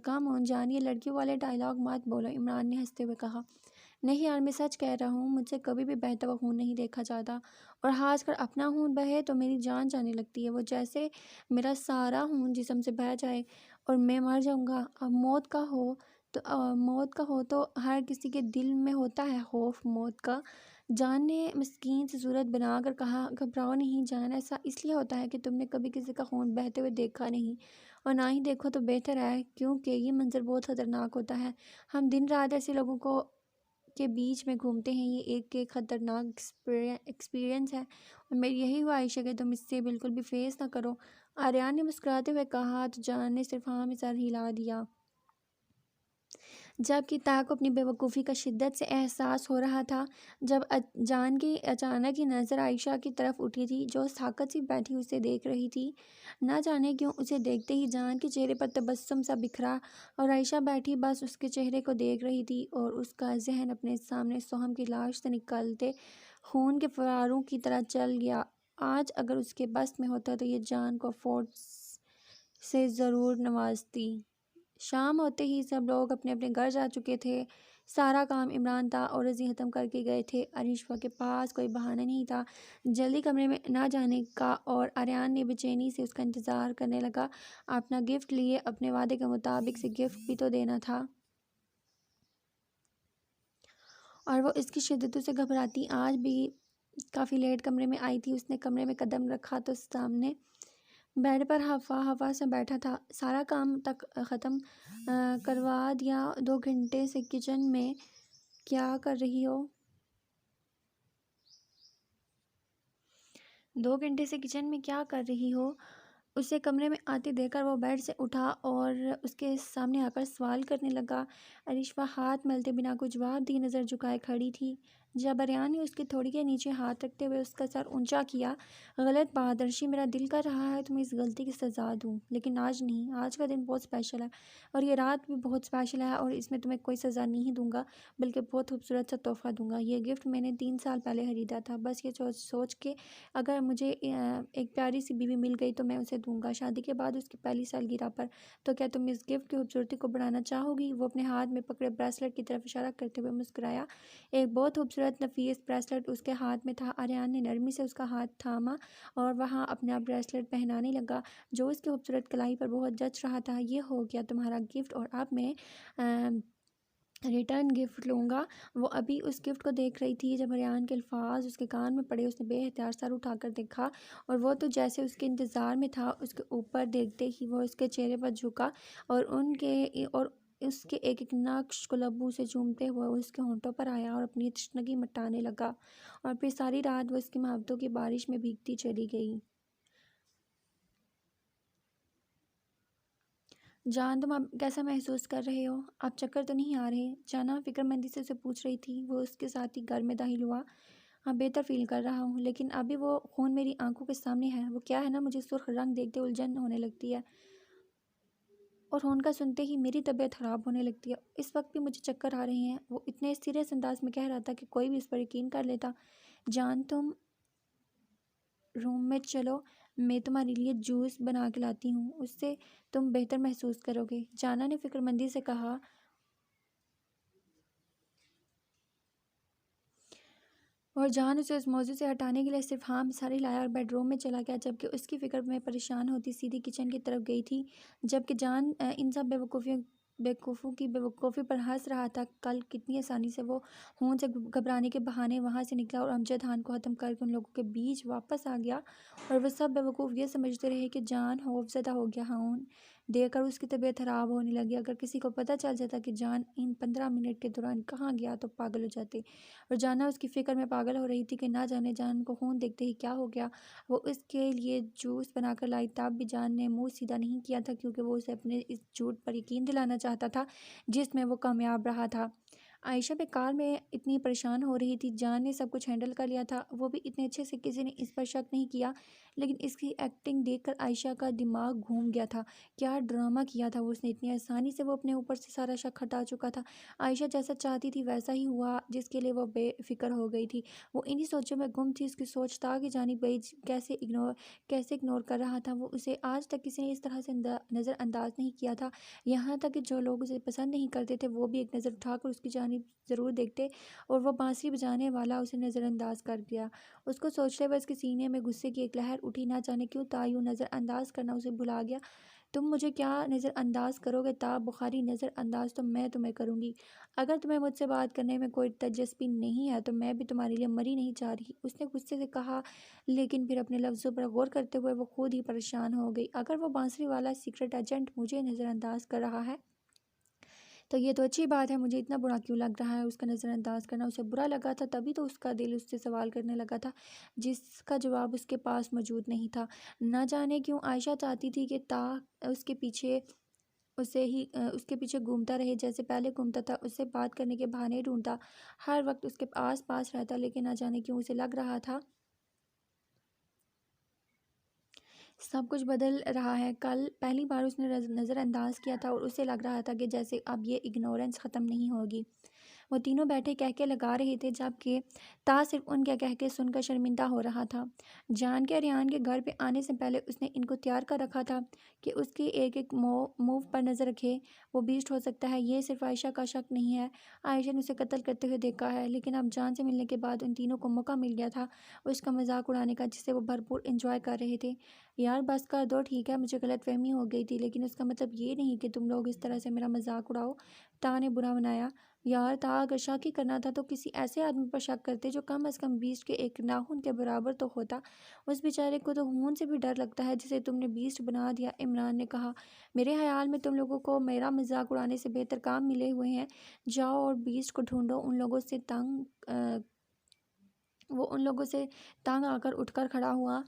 کام آن جان، یہ لڑکیوں والے ڈائلاگ مت بولو، عمران نے ہنستے ہوئے کہا۔ نہیں یار، میں سچ کہہ رہا ہوں، مجھ سے کبھی بھی بہتا ہوا خون نہیں دیکھا جاتا، اور خاص کر اپنا خون بہے تو میری جان جانے لگتی ہے، وہ جیسے میرا سارا خون جسم سے بہہ جائے اور میں مر جاؤں گا۔ اب موت کا ہو تو ہر کسی کے دل میں ہوتا ہے خوف موت کا۔ جان نے مسکین سی صورت بنا کر کہا، گھبراؤ نہیں جان، ایسا اس لیے ہوتا ہے کہ تم نے کبھی کسی کا خون بہتے ہوئے دیکھا نہیں، اور نہ ہی دیکھو تو بہتر ہے، کیونکہ یہ منظر بہت خطرناک ہوتا ہے۔ ہم دن رات ایسے لوگوں کے بیچ میں گھومتے ہیں، یہ ایک خطرناک ایکسپیرئنس ہے، اور میری یہی خواہش ہے کہ تم اس سے بالکل بھی فیس نہ کرو۔ آریان نے مسکراتے ہوئے کہا تو جان نے صرف ہاں میں سر ہلا دیا، جبکہ طاق کو اپنی بے وقوفی کا شدت سے احساس ہو رہا تھا۔ جب جان کی اچانک ہی نظر عائشہ کی طرف اٹھی تھی جو ساکت سی بیٹھی اسے دیکھ رہی تھی، نہ جانے کیوں اسے دیکھتے ہی جان کے چہرے پر تبسم سا بکھرا، اور عائشہ بیٹھی بس اس کے چہرے کو دیکھ رہی تھی، اور اس کا ذہن اپنے سامنے سوہم کی لاش سے نکلتے خون کے فواروں کی طرح چل گیا۔ آج اگر اس کے بس میں ہوتا تو یہ جان کو فوج سے ضرور نوازتی۔ شام ہوتے ہی سب لوگ اپنے اپنے گھر جا چکے تھے، سارا کام عمران تھا اور رضی ختم کر کے گئے تھے۔ عریشہ کے پاس کوئی بہانہ نہیں تھا جلدی کمرے میں نہ جانے کا، اور آریان نے بے چینی سے اس کا انتظار کرنے لگا۔ اپنا گفٹ لیے، اپنے وعدے کے مطابق سے گفٹ بھی تو دینا تھا، اور وہ اس کی شدتوں سے گھبراتی آج بھی کافی لیٹ کمرے میں آئی تھی۔ اس نے کمرے میں قدم رکھا تو سامنے بیڈ پر ہفا سا بیٹھا تھا۔ سارا کام تک ختم کروا دیا؟ 2 گھنٹے سے کچن میں کیا کر رہی ہو؟ 2 گھنٹے سے کچن میں کیا کر رہی ہو؟ اسے کمرے میں آتے دیکھ کر وہ بیڈ سے اٹھا اور اس کے سامنے آ کر سوال کرنے لگا۔ عریشہ ہاتھ ملتے بنا کوئی جواب دیے نظر جھکائے کھڑی تھی۔ جب آریان نے اس کی تھوڑی کے نیچے ہاتھ رکھتے ہوئے اس کا سر اونچا کیا، غلط بات درشی، میرا دل کر رہا ہے تمہیں اس غلطی کی سزا دوں، لیکن آج نہیں، آج کا دن بہت اسپیشل ہے، اور یہ رات بھی بہت اسپیشل ہے، اور اس میں تمہیں کوئی سزا نہیں دوں گا بلکہ بہت خوبصورت سا تحفہ دوں گا۔ یہ گفٹ میں نے 3 سال پہلے خریدا تھا، بس یہ سوچ کے اگر مجھے ایک پیاری سی بیوی مل گئی تو میں اسے دوں گا شادی کے بعد اس کی پہلی سالگرہ پر۔ تو کیا تم اس گفٹ کی خوبصورتی کو بڑھانا چاہو گی؟ وہ اپنے ہاتھ میں پکڑے بریسلٹ کی طرف اشارہ کرتے ہوئے مسکرایا۔ ایک بہت خوبصورت نفیس بریسلٹ اس کے ہاتھ میں تھا۔ آریان نے نرمی سے اس کا ہاتھ تھاما اور وہاں اپنا بریسلٹ پہنانے لگا جو اس کی خوبصورت کلائی پر بہت جچ رہا تھا۔ یہ ہو گیا تمہارا گفٹ، اور اب میں ریٹرن گفٹ لوں گا۔ وہ ابھی اس گفٹ کو دیکھ رہی تھی جب آریان کے الفاظ اس کے کان میں پڑے۔ اس نے بے اختیار سر اٹھا کر دیکھا، اور وہ تو جیسے اس کے انتظار میں تھا۔ اس کے اوپر دیکھتے ہی وہ اس کے چہرے پر جھکا اور اس کے ایک ایک نقش کو لبوں سے چومتے ہوئے اس کے ہونٹوں پر آیا اور اپنی تشنگی مٹانے لگا، اور پھر ساری رات وہ اس کی محبتوں کی بارش میں بھیگتی چلی گئی۔ جان تم اب کیسا محسوس کر رہے ہو؟ اب چکر تو نہیں آ رہے؟ جانا فکر مندی سے اسے پوچھ رہی تھی۔ وہ اس کے ساتھ ہی گھر میں داخل ہوا۔ ہاں بہتر فیل کر رہا ہوں، لیکن ابھی وہ خون میری آنکھوں کے سامنے ہے۔ وہ کیا ہے نا، مجھے سرخ رنگ دیکھتے الجھن ہونے لگتی ہے، اور خون کا سنتے ہی میری طبیعت خراب ہونے لگتی ہے۔ اس وقت بھی مجھے چکر آ رہے ہیں۔ وہ اتنے سیریس انداز میں کہہ رہا تھا کہ کوئی بھی اس پر یقین کر لیتا۔ جان تم روم میں چلو، میں تمہارے لیے جوس بنا کے لاتی ہوں، اس سے تم بہتر محسوس کرو گے، جانا نے فکر مندی سے کہا۔ اور جان اسے اس موضوع سے ہٹانے کے لیے صرف ہاں سر ہلایا اور بیڈ روم میں چلا گیا، جبکہ اس کی فکر میں پریشان ہوتی سیدھی کچن کی طرف گئی تھی، جبکہ جان ان سب بیوقوفوں کی بیوقوفی پر ہنس رہا تھا۔ کل کتنی آسانی سے وہ خون سے گھبرانے کے بہانے وہاں سے نکلا اور امجد خان کو ختم کر کے ان لوگوں کے بیچ واپس آ گیا، اور وہ سب بیوقوف یہ سمجھتے رہے کہ جان خوف زدہ ہو گیا۔ خون دیکھ کر اس کی طبیعت خراب ہونے لگی۔ اگر کسی کو پتہ چل جاتا کہ جان ان 15 منٹ کے دوران کہاں گیا تو پاگل ہو جاتے، اور جانا اس کی فکر میں پاگل ہو رہی تھی کہ نہ جانے جان کو خون دیکھتے ہی کیا ہو گیا۔ وہ اس کے لیے جوس بنا کر لائی، تب بھی جان نے منہ سیدھا نہیں کیا تھا، کیونکہ وہ اسے اپنے اس جھوٹ پر یقین دلانا چاہتا تھا جس میں وہ کامیاب رہا تھا۔ عائشہ بیکار میں اتنی پریشان ہو رہی تھی، جان نے سب کچھ ہینڈل کر لیا تھا، وہ بھی اتنے اچھے سے، کسی نے اس پر شک نہیں کیا، لیکن اس کی ایکٹنگ دیکھ کر عائشہ کا دماغ گھوم گیا تھا۔ کیا ڈرامہ کیا تھا اس نے، اتنی آسانی سے وہ اپنے اوپر سے سارا شک ہٹا چکا تھا۔ عائشہ جیسا چاہتی تھی ویسا ہی ہوا، جس کے لیے وہ بے فکر ہو گئی تھی۔ وہ انہی سوچوں میں گم تھی، اس کی سوچ تا کی جانب گئی کیسے اگنور کر رہا تھا وہ اسے۔ آج تک کسی نے اس طرح سے نظر انداز نہیں کیا تھا، یہاں تک کہ جو لوگ اسے پسند نہیں کرتے تھے وہ بھی ایک نظر اٹھا کر اس کی جانب ضرور دیکھتے، اور وہ بانسری بجانے والا اسے نظر انداز کر گیا۔ اس کو سوچتے ہوئے اس کے سینے میں غصے کی ایک لہر اٹھی، نہ جانے کیوں تا یوں نظر انداز کرنا اسے بھلا گیا۔ تم مجھے کیا نظر انداز کرو گے تا بخاری، نظر انداز تو میں تمہیں کروں گی۔ اگر تمہیں مجھ سے بات کرنے میں کوئی دلچسپی نہیں ہے تو میں بھی تمہارے لیے مری نہیں جا رہی، اس نے غصے سے کہا، لیکن پھر اپنے لفظوں پر غور کرتے ہوئے وہ خود ہی پریشان ہو گئی۔ اگر وہ بانسری والا سیکرٹ ایجنٹ مجھے نظر انداز کر رہا ہے تو یہ تو اچھی بات ہے، مجھے اتنا برا کیوں لگ رہا ہے؟ اس کا نظر انداز کرنا اسے برا لگا تھا، تبھی تو اس کا دل اس سے سوال کرنے لگا تھا جس کا جواب اس کے پاس موجود نہیں تھا۔ نہ جانے کیوں عائشہ چاہتی تھی کہ تا اس کے پیچھے گھومتا رہے جیسے پہلے گھومتا تھا، اس سے بات کرنے کے بہانے ڈھونڈتا، ہر وقت اس کے آس پاس رہتا، لیکن نہ جانے کیوں اسے لگ رہا تھا سب کچھ بدل رہا ہے۔ کل پہلی بار اس نے نظر انداز کیا تھا اور اسے لگ رہا تھا کہ جیسے اب یہ اگنورنس ختم نہیں ہوگی۔ وہ تینوں بیٹھے کہکے لگا رہے تھے، جبکہ تا صرف ان کے کہکے سن کر شرمندہ ہو رہا تھا۔ جان کے ریان کے گھر پہ آنے سے پہلے اس نے ان کو تیار کر رکھا تھا کہ اس کے ایک ایک موو پر نظر رکھے، وہ بیسٹ ہو سکتا ہے۔ یہ صرف عائشہ کا شک نہیں ہے، عائشہ نے اسے قتل کرتے ہوئے دیکھا ہے، لیکن اب جان سے ملنے کے بعد ان تینوں کو موقع مل گیا تھا اس کا مذاق اڑانے کا، جسے وہ بھرپور انجوائے کر رہے تھے۔ یار بس کر دو، ٹھیک ہے مجھے غلط فہمی ہو گئی تھی، لیکن اس کا مطلب یہ نہیں کہ تم لوگ اس طرح سے میرا مذاق اڑاؤ، تا نے برا منایا۔ یار تا، اگر شک ہی کرنا تھا تو کسی ایسے آدمی پر شک کرتے جو کم از کم بیسٹ کے ایک ناخن کے برابر تو ہوتا، اس بیچارے کو تو خون سے بھی ڈر لگتا ہے جسے تم نے بیسٹ بنا دیا۔ عمران نے کہا، میرے خیال میں تم لوگوں کو میرا مذاق اڑانے سے بہتر کام ملے ہوئے ہیں، جاؤ اور بیسٹ کو ڈھونڈو۔ وہ ان لوگوں سے تنگ آ کر اٹھ کر کھڑا ہوا،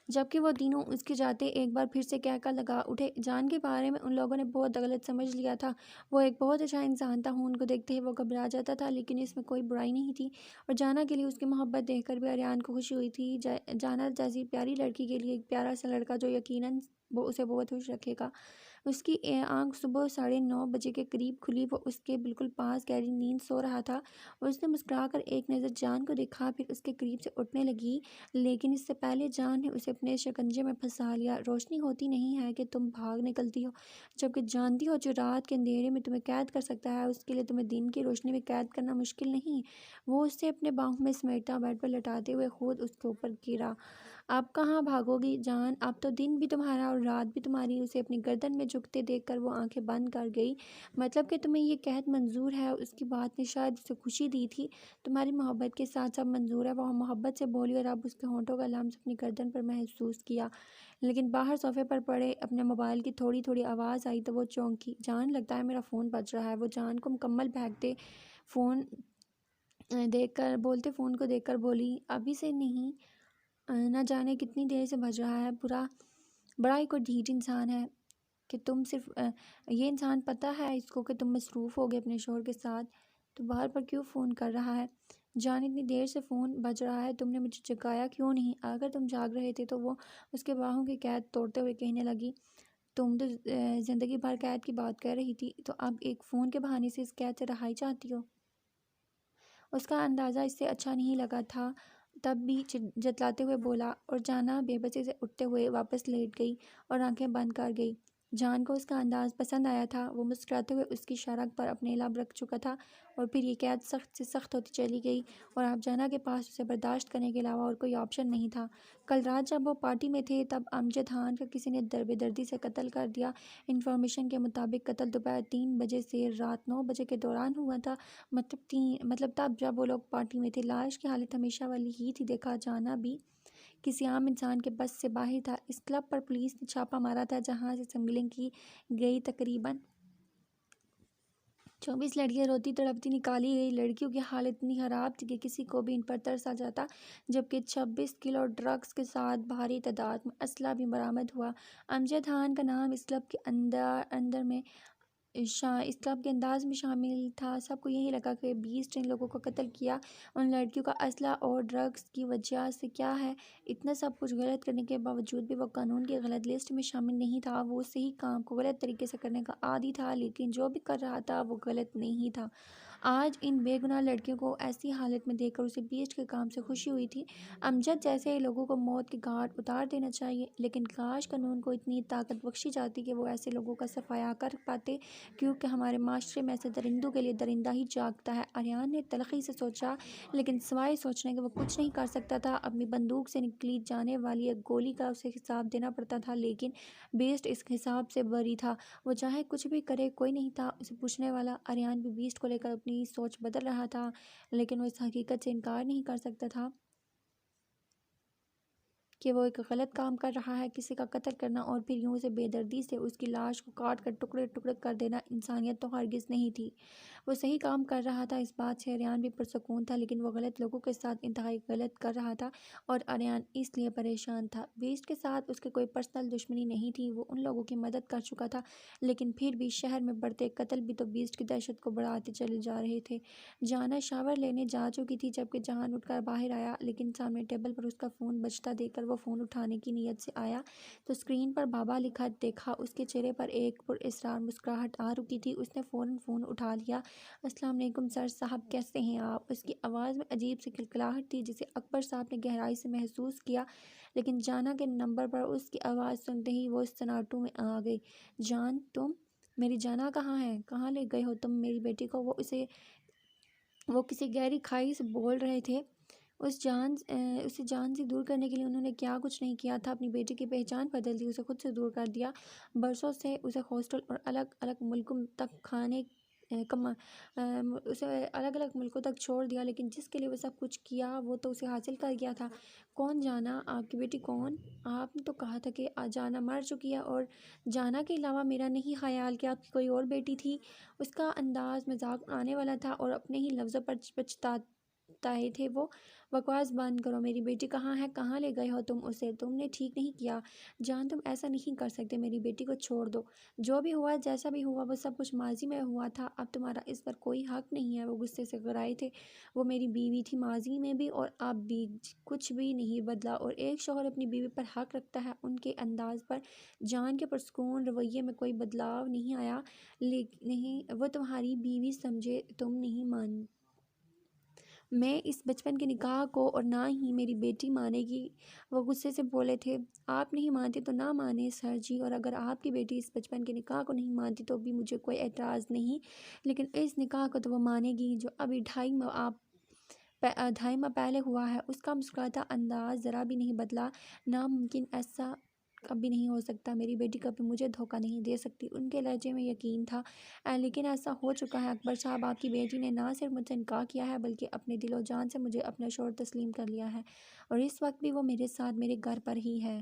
جبکہ وہ تینوں اس کے جاتے ایک بار پھر سے کہہ کر لگا اٹھے۔ جان کے بارے میں ان لوگوں نے بہت غلط سمجھ لیا تھا، وہ ایک بہت اچھا انسان تھا، خون کو دیکھتے ہی وہ گھبرا جاتا تھا، لیکن اس میں کوئی برائی نہیں تھی، اور جانا کے لیے اس کی محبت دیکھ کر بھی اریان کو خوشی ہوئی تھی۔ جانا جیسی پیاری لڑکی کے لیے ایک پیارا سا لڑکا جو یقیناً اسے بہت خوش رکھے گا۔ اس کی آنکھ صبح 9:30 بجے کے قریب کھلی، وہ اس کے بالکل پاس گہری نیند سو رہا تھا، اور اس نے مسکرا کر ایک نظر جان کو دیکھا، پھر اس کے قریب سے اٹھنے لگی، لیکن اس سے پہلے جان نے اسے اپنے شکنجے میں پھنسا لیا۔ روشنی ہوتی نہیں ہے کہ تم بھاگ نکلتی ہو، جبکہ جانتی ہو جو رات کے اندھیرے میں تمہیں قید کر سکتا ہے اس کے لیے تمہیں دن کی روشنی میں قید کرنا مشکل نہیں۔ وہ اسے اپنے باہوں میں سمیٹا، بیڈ پر لٹاتے ہوئے خود اس کے اوپر گرا۔ اب کہاں بھاگو گی جان، اب تو دن بھی تمہارا اور رات بھی تمہاری۔ اسے اپنی گردن میں جھکتے دیکھ کر وہ آنکھیں بند کر گئی۔ مطلب کہ تمہیں یہ قید منظور ہے؟ اس کی بات نے شاید اسے خوشی دی تھی۔ تمہاری محبت کے ساتھ سب منظور ہے، وہ محبت سے بولی، اور اب اس کے ہونٹوں کا لمس اپنی گردن پر محسوس کیا، لیکن باہر صوفے پر پڑے اپنے موبائل کی تھوڑی تھوڑی آواز آئی تو وہ چونکی۔ جان، لگتا ہے میرا فون بج رہا ہے۔ وہ جان کو مکمل بولتے فون کو دیکھ کر بولی، ابھی سے نہیں، نہ جانے کتنی دیر سے بج رہا ہے۔ بڑا ہی کوئی ڈھیٹ انسان ہے کہ تم صرف یہ انسان پتہ ہے اس کو کہ تم مصروف ہو گئے اپنے شوہر کے ساتھ، تو باہر پر کیوں فون کر رہا ہے؟ جان، اتنی دیر سے فون بج رہا ہے، تم نے مجھے جگایا کیوں نہیں؟ اگر تم جاگ رہے تھے تو وہ اس کے باہوں کی قید توڑتے ہوئے کہنے لگی، تم تو زندگی بھر قید کی بات کر رہی تھی، تو اب ایک فون کے بہانے سے اس قید سے رہائی چاہتی ہو؟ اس کا اندازہ اس سے اچھا نہیں لگا تھا، تب بھی جتلاتے ہوئے بولا، اور جانا بے بسی سے اٹھتے ہوئے واپس لیٹ گئی اور آنکھیں بند کر گئی۔ جان کو اس کا انداز پسند آیا تھا۔ وہ مسکراتے ہوئے اس کی شارک پر اپنے لب رکھ چکا تھا، اور پھر یہ قید سخت سے سخت ہوتی چلی گئی اور اب جانا کے پاس اسے برداشت کرنے کے علاوہ اور کوئی آپشن نہیں تھا۔ کل رات جب وہ پارٹی میں تھے تب امجد خان کا کسی نے بے دردی سے قتل کر دیا۔ انفارمیشن کے مطابق قتل دوپہر 3 بجے سے رات 9 بجے کے دوران ہوا تھا، مطلب تب جب وہ لوگ پارٹی میں تھے۔ لاش کی حالت ہمیشہ والی ہی تھی، دیکھا جانا بھی کسی عام انسان کے بس سے باہر تھا۔ اس کلب پر پولیس نے چھاپہ مارا تھا جہاں سے اسمگلنگ کی گئی تقریباً 24 لڑکیاں روتی تڑپتی نکالی گئی۔ لڑکیوں کی حالت اتنی خراب تھی کہ کسی کو بھی ان پر ترس آ جاتا، جبکہ 26 کلو ڈرگس کے ساتھ بھاری تعداد میں اسلحہ بھی برآمد ہوا۔ امجد خان کا نام اس کلب کے انداز میں شامل تھا۔ سب کو یہی لگا کہ 20 ان لوگوں کا قتل کیا۔ ان لڑکیوں کا اسلحہ اور ڈرگس کی وجہ سے کیا ہے؟ اتنا سب کچھ غلط کرنے کے باوجود بھی وہ قانون کی غلط لسٹ میں شامل نہیں تھا۔ وہ صحیح کام کو غلط طریقے سے کرنے کا عادی تھا، لیکن جو بھی کر رہا تھا وہ غلط نہیں تھا۔ آج ان بے گناہ لڑکیوں کو ایسی حالت میں دیکھ کر اسے بیسٹ کے کام سے خوشی ہوئی تھی۔ امجد جیسے لوگوں کو موت کے گھاٹ اتار دینا چاہیے، لیکن کاش قانون کو اتنی طاقت بخشی جاتی کہ وہ ایسے لوگوں کا صفایا کر پاتے، کیونکہ ہمارے معاشرے میں ایسے درندوں کے لیے درندہ ہی جاگتا ہے۔ آریان نے تلخی سے سوچا، لیکن سوائے سوچنے کے وہ کچھ نہیں کر سکتا تھا۔ اپنی بندوق سے نکلی جانے والی ایک گولی کا اسے حساب دینا پڑتا تھا، لیکن بیسٹ اس حساب سے بری تھا۔ وہ چاہے کچھ بھی کرے، کوئی نہیں تھا اسے پوچھنے والا۔ آریان بھی بیسٹ کو لے کر اپنی سوچ بدل رہا تھا، لیکن وہ اس حقیقت سے انکار نہیں کر سکتا تھا کہ وہ ایک غلط کام کر رہا ہے۔ کسی کا قتل کرنا اور پھر یوں سے بے دردی سے اس کی لاش کو کاٹ کر ٹکڑے ٹکڑے کر دینا انسانیت تو ہرگز نہیں تھی۔ وہ صحیح کام کر رہا تھا، اس بات سے آریان بھی پرسکون تھا، لیکن وہ غلط لوگوں کے ساتھ انتہائی غلط کر رہا تھا، اور آریان اس لیے پریشان تھا۔ بیسٹ کے ساتھ اس کی کوئی پرسنل دشمنی نہیں تھی، وہ ان لوگوں کی مدد کر چکا تھا، لیکن پھر بھی شہر میں بڑھتے قتل بھی تو بیسٹ کی دہشت کو بڑھاتے چلے جا رہے تھے۔ جانا شاور لینے جا چکی تھی جبکہ جہان اٹھ کر باہر آیا، لیکن سامنے ٹیبل پر اس کا فون بجتا دیکھ کر وہ فون اٹھانے کی نیت سے آیا تو اسکرین پر بابا لکھا دیکھا۔ اس کے چہرے پر ایک پراسرار مسکراہٹ آ رکی تھی۔ اس نے فوراً فون اٹھا لیا۔ السلام علیکم سر صاحب، کیسے ہیں آپ؟ اس کی آواز میں عجیب سی کھلکھلاہٹ تھی جسے اکبر صاحب نے گہرائی سے محسوس کیا، لیکن جانا کے نمبر پر اس کی آواز سنتے ہی وہ سناٹوں میں آ گئی۔ جان تم؟ میری جانا کہاں ہے؟ کہاں لے گئے ہو تم میری بیٹی کو؟ وہ کسی گہری کھائی سے بول رہے تھے۔ اسے جان سے دور کرنے کے لیے انہوں نے کیا کچھ نہیں کیا تھا، اپنی بیٹی کی پہچان بدل دی، اسے خود سے دور کر دیا۔ برسوں سے اسے ہاسٹل اور الگ الگ ملکوں تک چھوڑ دیا، لیکن جس کے لیے وہ سب کچھ کیا وہ تو اسے حاصل کر گیا تھا۔ کون جانا؟ آپ کی بیٹی کون؟ آپ نے تو کہا تھا کہ جانا مر چکی ہے، اور جانا کے علاوہ میرا نہیں خیال کہ آپ کی کوئی اور بیٹی تھی۔ اس کا انداز مذاق اڑانے والا تھا اور اپنے ہی لفظوں پر پچھتائے تھے وہ۔ بکواس بند کرو، میری بیٹی کہاں ہے؟ کہاں لے گئے ہو تم اسے؟ تم نے ٹھیک نہیں کیا جان، تم ایسا نہیں کر سکتے، میری بیٹی کو چھوڑ دو۔ جو بھی ہوا، جیسا بھی ہوا، وہ سب کچھ ماضی میں ہوا تھا، اب تمہارا اس پر کوئی حق نہیں ہے۔ وہ غصے سے گرائے تھے۔ وہ میری بیوی تھی ماضی میں بھی اور اب بھی، کچھ بھی نہیں بدلا، اور ایک شوہر اپنی بیوی پر حق رکھتا ہے، ان کے انداز پر جان کے پرسکون رویے میں کوئی بدلاؤ نہیں آیا۔ نہیں، وہ تمہاری بیوی سمجھے، تم نہیں مان میں اس بچپن کے نکاح کو، اور نہ ہی میری بیٹی مانے گی۔ وہ غصے سے بولے تھے۔ آپ نہیں مانتے تو نہ مانے سر جی، اور اگر آپ کی بیٹی اس بچپن کے نکاح کو نہیں مانتی تو بھی مجھے کوئی اعتراض نہیں، لیکن اس نکاح کو تو وہ مانے گی جو ابھی 2.5 ماہ پہلے ہوا ہے۔ اس کا مسکراتا انداز ذرا بھی نہیں بدلا۔ ناممکن، ایسا کبھی نہیں ہو سکتا، میری بیٹی کبھی مجھے دھوکہ نہیں دے سکتی۔ ان کے لہجے میں یقین تھا۔ لیکن ایسا ہو چکا ہے اکبر صاحب، آپ کی بیٹی نے نہ صرف مجھ سے انکار کیا ہے بلکہ اپنے دل و جان سے مجھے اپنا شوہر تسلیم کر لیا ہے، اور اس وقت بھی وہ میرے ساتھ میرے گھر پر ہی ہے۔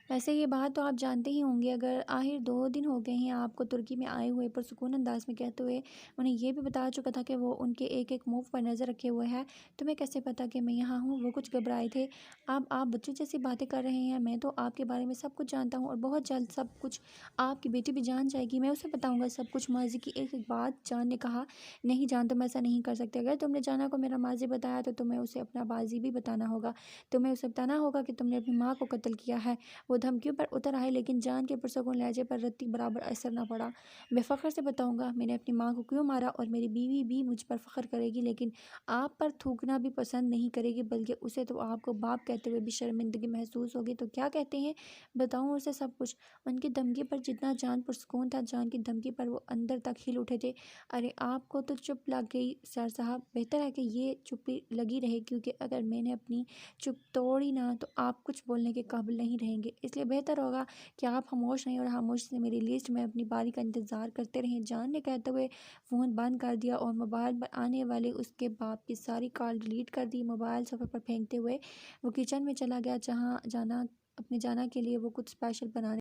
ویسے یہ بات تو آپ جانتے ہی ہوں گے، اگر آخر 2 دن ہو گئے ہیں آپ کو ترکی میں آئے ہوئے، پرسکون انداز میں کہتے ہوئے انہیں یہ بھی بتا چکا تھا کہ وہ ان کے ایک ایک موو پر نظر رکھے ہوئے ہے۔ تمہیں کیسے پتا کہ میں یہاں ہوں؟ وہ کچھ گھبرائے تھے۔ اب آپ بچوں جیسی باتیں کر رہے ہیں، میں تو آپ کے بارے میں سب کچھ جانتا ہوں، اور بہت جلد سب کچھ آپ کی بیٹی بھی جان جائے گی۔ میں اسے بتاؤں گا سب کچھ، ماضی کی ایک ایک بات۔ جان نے کہا، نہیں جان، تم ایسا نہیں کر سکتے۔ اگر تم نے جانا کو میرا ماضی بتایا تو تمہیں اسے اپنا ماضی بھی بتانا ہوگا۔ تمہیں اسے بتانا ہوگا کہ تم نے اپنی ماں کو قتل کیا ہے۔ وہ دھمکیوں پر اتر آئے، لیکن جان کے پرسکون لہجے پر رتی برابر اثر نہ پڑا۔ میں فخر سے بتاؤں گا میں نے اپنی ماں کو کیوں مارا، اور میری بیوی بھی مجھ پر فخر کرے گی، لیکن آپ پر تھوکنا بھی پسند نہیں کرے گی، بلکہ اسے تو آپ کو باپ کہتے ہوئے بھی شرمندگی محسوس ہوگی۔ تو کیا کہتے ہیں؟ بتاؤں اسے سب کچھ؟ ان کی دھمکی پر جتنا جان پرسکون تھا، جان کی دھمکی پر وہ اندر تک ہل اٹھے تھے۔ ارے آپ کو تو چپ لگ گئی سر صاحب، بہتر ہے کہ یہ چپی لگی رہے، کیونکہ اگر میں نے اپنی چپ توڑی نا تو آپ کچھ بولنے کے قابل نہیں رہیں گے، اس لیے بہتر ہوگا کہ آپ خاموش رہیں اور خاموشی سے میری لسٹ میں اپنی باری کا انتظار کرتے رہیں۔ جان نے کہتے ہوئے فون بند کر دیا اور موبائل پر آنے والے اس کے باپ کی ساری کال ڈیلیٹ کر دی۔ موبائل صفحے پر پھینکتے ہوئے وہ کچن میں چلا گیا، جہاں اپنے جانا کے لیے وہ کچھ اسپیشل بنانے